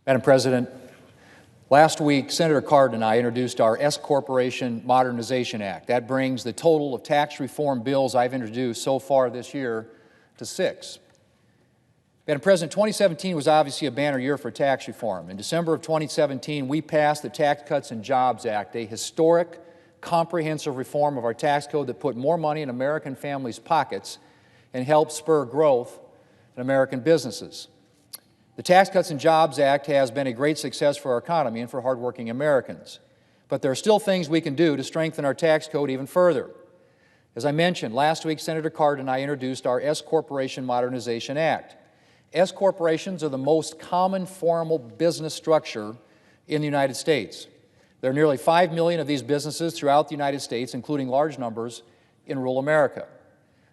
Madam President, last week, Senator Cardin and I introduced our S-Corporation Modernization Act. That brings the total of tax reform bills I've introduced so far this year to 6. Madam President, 2017 was obviously a banner year for tax reform. In December of 2017, we passed the Tax Cuts and Jobs Act, a historic, comprehensive reform of our tax code that put more money in American families' pockets and helped spur growth in American businesses. The Tax Cuts and Jobs Act has been a great success for our economy and for hardworking Americans. But there are still things we can do to strengthen our tax code even further. As I mentioned, last week Senator Cardin and I introduced our S-Corporation Modernization Act. S-corporations are the most common formal business structure in the United States. There are nearly 5 million of these businesses throughout the United States, including large numbers in rural America.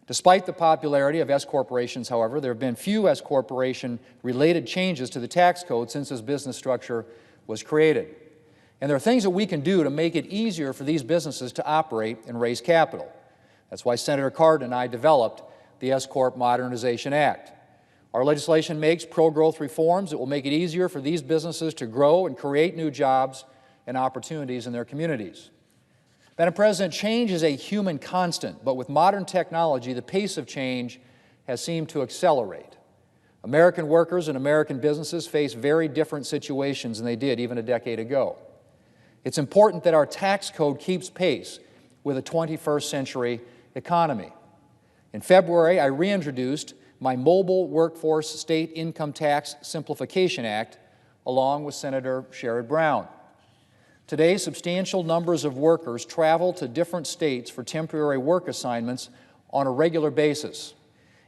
Despite the popularity of S-corporations, however, there have been few S-corporation-related changes to the tax code since this business structure was created. And there are things that we can do to make it easier for these businesses to operate and raise capital. That's why Senator Cardin and I developed the S-Corp Modernization Act. Our legislation makes pro-growth reforms that will make it easier for these businesses to grow and create new jobs and opportunities in their communities. Madam President, change is a human constant, but with modern technology, the pace of change has seemed to accelerate. American workers and American businesses face very different situations than they did even a decade ago. It's important that our tax code keeps pace with a 21st century economy. In February, I reintroduced my Mobile Workforce State Income Tax Simplification Act, along with Senator Sherrod Brown. Today, substantial numbers of workers travel to different states for temporary work assignments on a regular basis,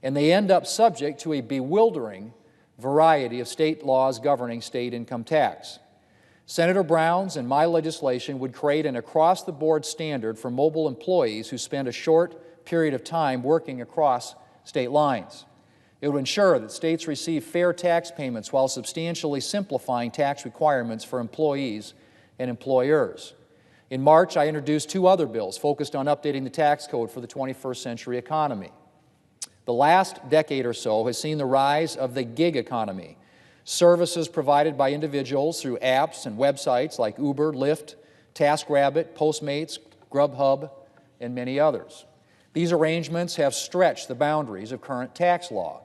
and they end up subject to a bewildering variety of state laws governing state income tax. Senator Brown's and my legislation would create an across-the-board standard for mobile employees who spend a short period of time working across state lines. It would ensure that states receive fair tax payments while substantially simplifying tax requirements for employees and employers. In March, I introduced 2 other bills focused on updating the tax code for the 21st century economy. The last decade or so has seen the rise of the gig economy, services provided by individuals through apps and websites like Uber, Lyft, TaskRabbit, Postmates, Grubhub, and many others. These arrangements have stretched the boundaries of current tax law.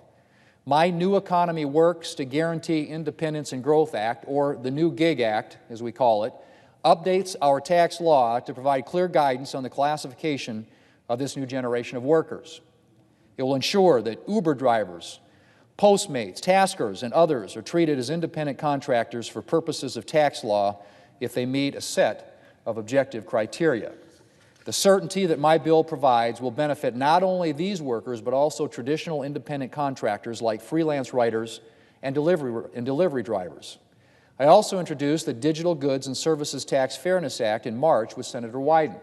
My New Economy Works to Guarantee Independence and Growth Act, or the New Gig Act, as we call it, updates our tax law to provide clear guidance on the classification of this new generation of workers. It will ensure that Uber drivers, Postmates, Taskers, and others are treated as independent contractors for purposes of tax law if they meet a set of objective criteria. The certainty that my bill provides will benefit not only these workers, but also traditional independent contractors like freelance writers and delivery drivers. I also introduced the Digital Goods and Services Tax Fairness Act in March with Senator Wyden.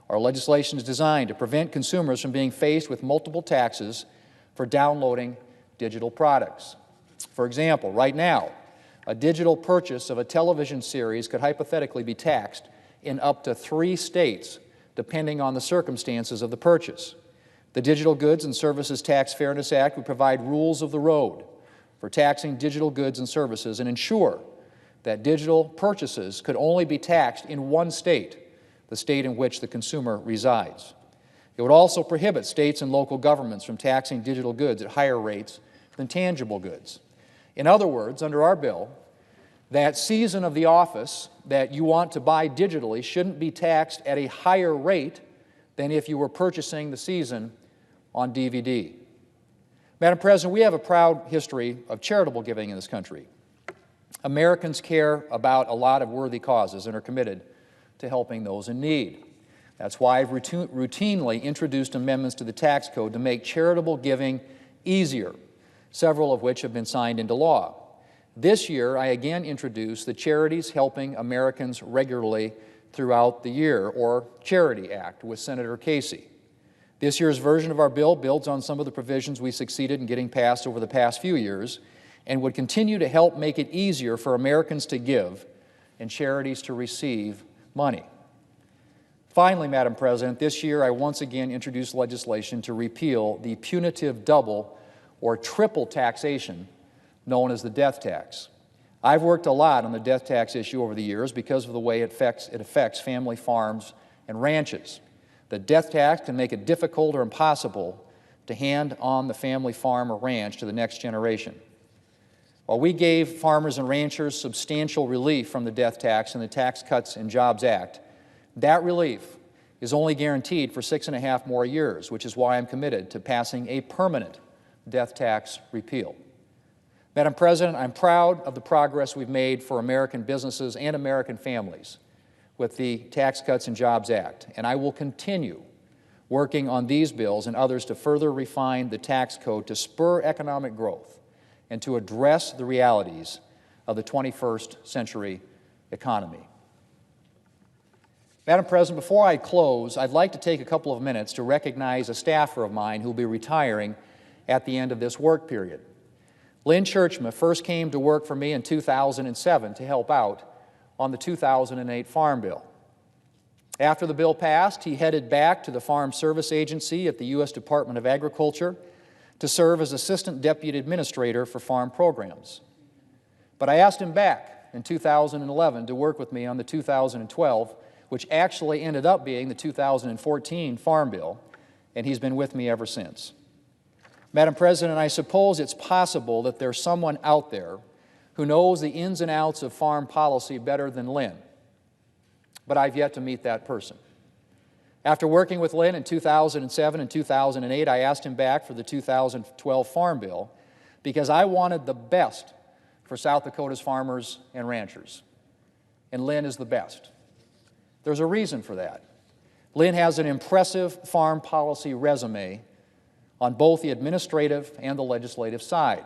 Our legislation is designed to prevent consumers from being faced with multiple taxes for downloading digital products. For example, right now, a digital purchase of a television series could hypothetically be taxed in up to 3 states, depending on the circumstances of the purchase. The Digital Goods and Services Tax Fairness Act would provide rules of the road for taxing digital goods and services and ensure that digital purchases could only be taxed in 1 state, the state in which the consumer resides. It would also prohibit states and local governments from taxing digital goods at higher rates than tangible goods. In other words, under our bill, that season of the office that you want to buy digitally shouldn't be taxed at a higher rate than if you were purchasing the season on DVD. Madam President, we have a proud history of charitable giving in this country. Americans care about a lot of worthy causes and are committed to helping those in need. That's why I've routinely introduced amendments to the tax code to make charitable giving easier, several of which have been signed into law. This year, I again introduced the Charities Helping Americans Regularly Throughout the Year, or Charity Act, with Senator Casey. This year's version of our bill builds on some of the provisions we succeeded in getting passed over the past few years and would continue to help make it easier for Americans to give and charities to receive money. Finally, Madam President, this year I once again introduced legislation to repeal the punitive double or triple taxation known as the death tax. I've worked a lot on the death tax issue over the years because of the way it affects family farms and ranches. The death tax can make it difficult or impossible to hand on the family farm or ranch to the next generation. While we gave farmers and ranchers substantial relief from the death tax in the Tax Cuts and Jobs Act, that relief is only guaranteed for 6.5 more years, which is why I'm committed to passing a permanent death tax repeal. Madam President, I'm proud of the progress we've made for American businesses and American families with the Tax Cuts and Jobs Act, and I will continue working on these bills and others to further refine the tax code to spur economic growth and to address the realities of the 21st century economy. Madam President, before I close, I'd like to take a couple of minutes to recognize a staffer of mine who will be retiring at the end of this work period. Lynn Churchma first came to work for me in 2007 to help out on the 2008 Farm Bill. After the bill passed, he headed back to the Farm Service Agency at the U.S. Department of Agriculture to serve as Assistant Deputy Administrator for Farm Programs. But I asked him back in 2011 to work with me on the 2012, which actually ended up being the 2014 Farm Bill, and he's been with me ever since. Madam President, I suppose it's possible that there's someone out there who knows the ins and outs of farm policy better than Lynn, but I've yet to meet that person. After working with Lynn in 2007 and 2008, I asked him back for the 2012 Farm Bill because I wanted the best for South Dakota's farmers and ranchers, and Lynn is the best. There's a reason for that. Lynn has an impressive farm policy resume on both the administrative and the legislative side.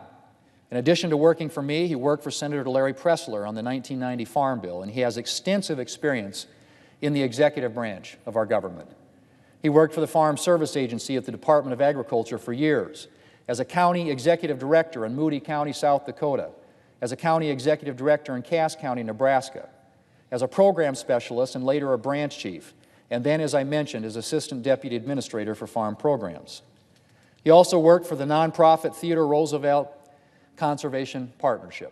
In addition to working for me, he worked for Senator Larry Pressler on the 1990 Farm Bill, and he has extensive experience in the executive branch of our government. He worked for the Farm Service Agency at the Department of Agriculture for years, as a county executive director in Moody County, South Dakota, as a county executive director in Cass County, Nebraska, as a program specialist and later a branch chief, and then, as I mentioned, as Assistant Deputy Administrator for Farm Programs. He also worked for the nonprofit Theodore Roosevelt Conservation Partnership.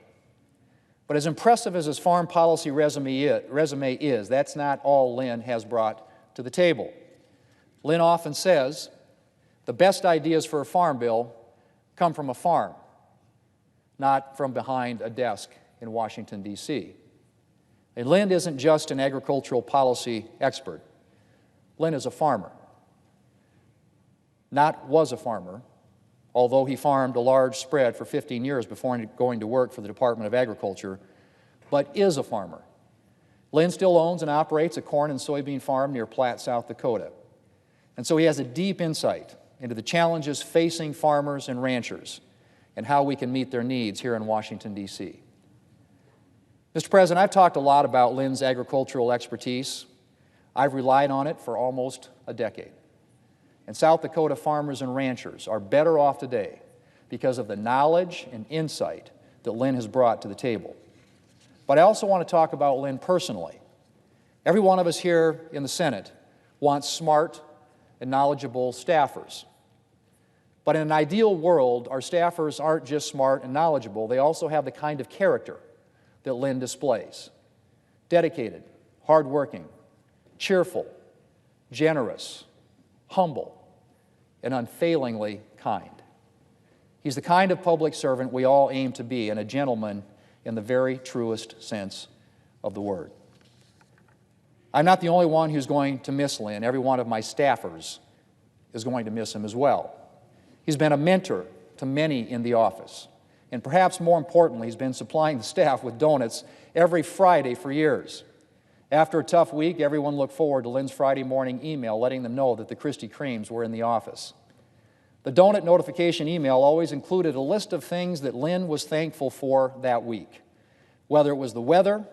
But as impressive as his farm policy resume is, that's not all Lynn has brought to the table. Lynn often says, the best ideas for a farm bill come from a farm, not from behind a desk in Washington, D.C. And Lynn isn't just an agricultural policy expert. Lynn is a farmer. Was a farmer, although he farmed a large spread for 15 years before going to work for the Department of Agriculture, but is a farmer. Lynn still owns and operates a corn and soybean farm near Platte, South Dakota. And so he has a deep insight into the challenges facing farmers and ranchers and how we can meet their needs here in Washington, D.C. Mr. President, I've talked a lot about Lynn's agricultural expertise. I've relied on it for almost a decade. And South Dakota farmers and ranchers are better off today because of the knowledge and insight that Lynn has brought to the table. But I also want to talk about Lynn personally. Every one of us here in the Senate wants smart and knowledgeable staffers. But in an ideal world, our staffers aren't just smart and knowledgeable, they also have the kind of character that Lynn displays. Dedicated, hardworking, cheerful, generous, humble, and unfailingly kind. He's the kind of public servant we all aim to be, and a gentleman in the very truest sense of the word. I'm not the only one who's going to miss Lynn. Every one of my staffers is going to miss him as well. He's been a mentor to many in the office, and perhaps more importantly, he's been supplying the staff with donuts every Friday for years. After a tough week, everyone looked forward to Lynn's Friday morning email letting them know that the Krispy Kremes were in the office. The donut notification email always included a list of things that Lynn was thankful for that week, whether it was the weather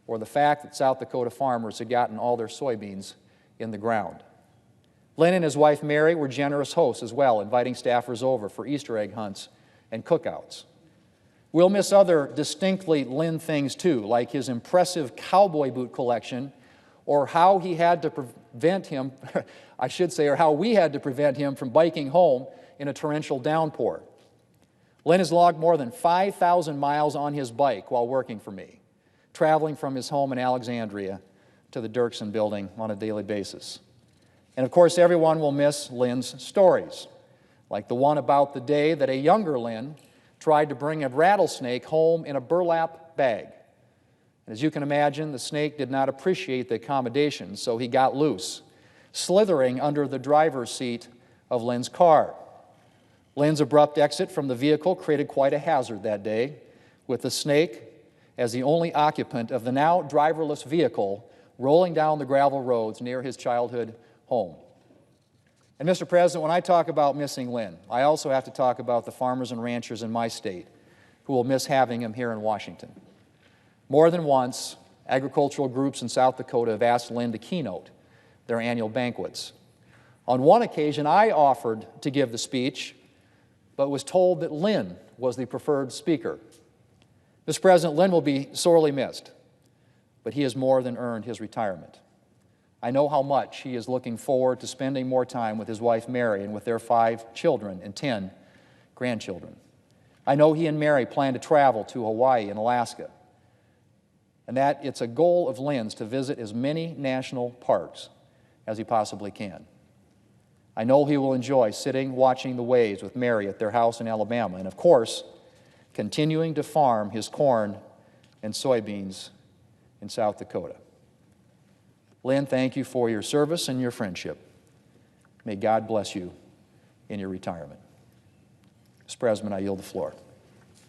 or the fact that South Dakota farmers had gotten all their soybeans in the ground. Lynn and his wife Mary were generous hosts as well, inviting staffers over for Easter egg hunts and cookouts. We'll miss other distinctly Lynn things too, like his impressive cowboy boot collection, or how he had to prevent him, or how we had to prevent him from biking home in a torrential downpour. Lynn has logged more than 5,000 miles on his bike while working for me, traveling from his home in Alexandria to the Dirksen building on a daily basis. And of course, everyone will miss Lynn's stories, like the one about the day that a younger Lynn tried to bring a rattlesnake home in a burlap bag. And as you can imagine, the snake did not appreciate the accommodations, so he got loose, slithering under the driver's seat of Lynn's car. Lynn's abrupt exit from the vehicle created quite a hazard that day, with the snake as the only occupant of the now driverless vehicle rolling down the gravel roads near his childhood home. And Mr. President, when I talk about missing Lynn, I also have to talk about the farmers and ranchers in my state who will miss having him here in Washington. More than once, agricultural groups in South Dakota have asked Lynn to keynote their annual banquets. On one occasion, I offered to give the speech, but was told that Lynn was the preferred speaker. Mr. President, Lynn will be sorely missed, but he has more than earned his retirement. I know how much he is looking forward to spending more time with his wife Mary and with their 5 children and 10 grandchildren. I know he and Mary plan to travel to Hawaii and Alaska, and that it's a goal of Lynn's to visit as many national parks as he possibly can. I know he will enjoy sitting watching the waves with Mary at their house in Alabama, and of course, continuing to farm his corn and soybeans in South Dakota. Lynn, thank you for your service and your friendship. May God bless you in your retirement. Mr. President, I yield the floor.